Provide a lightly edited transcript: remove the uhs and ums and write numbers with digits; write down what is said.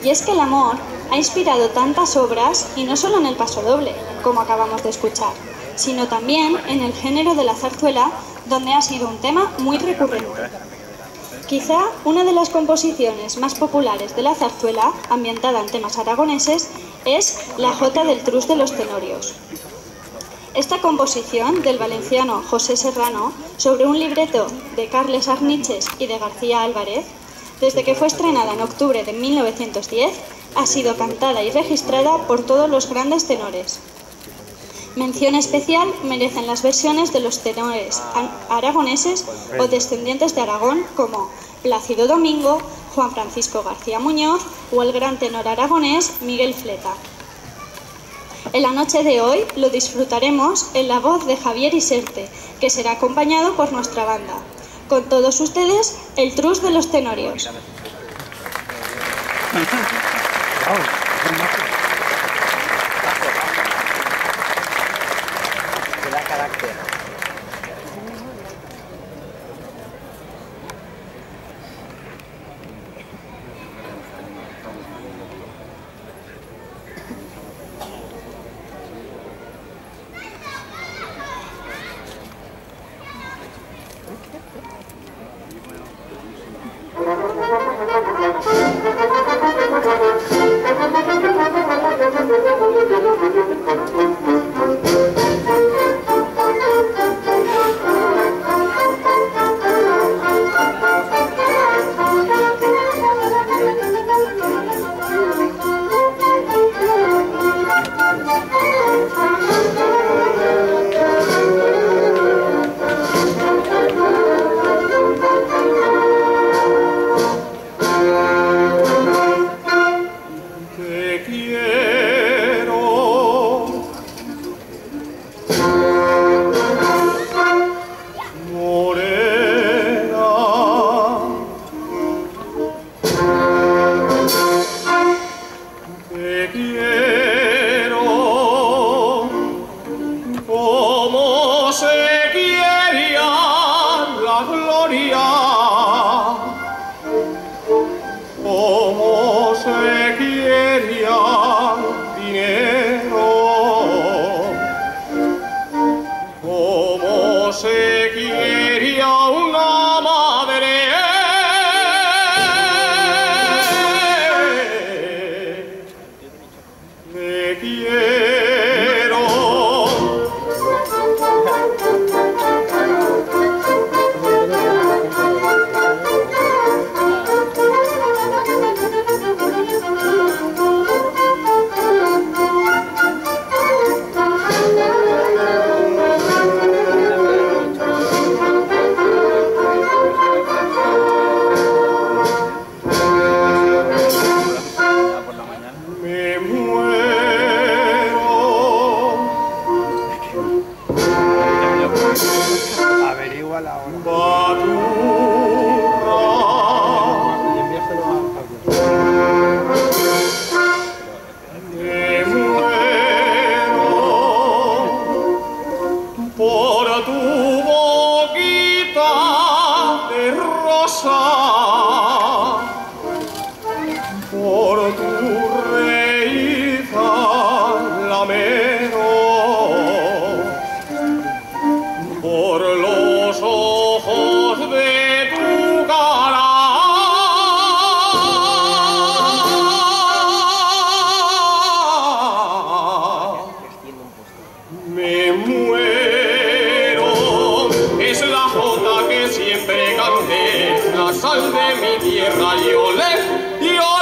Y es que el amor ha inspirado tantas obras, y no solo en el pasodoble, como acabamos de escuchar, sino también en el género de la zarzuela, donde ha sido un tema muy recurrente. Quizá una de las composiciones más populares de la zarzuela, ambientada en temas aragoneses, es la Jota del Trus de los Tenorios. Esta composición del valenciano José Serrano, sobre un libreto de Carles Arniches y de García Álvarez, desde que fue estrenada en octubre de 1910, ha sido cantada y registrada por todos los grandes tenores. Mención especial merecen las versiones de los tenores aragoneses o descendientes de Aragón, como Plácido Domingo, Juan Francisco García Muñoz o el gran tenor aragonés Miguel Fleta. En la noche de hoy lo disfrutaremos en la voz de Javier Iserte, que será acompañado por nuestra banda. Con todos ustedes, el Trus de los Tenorios. Sal de mi tierra, yo le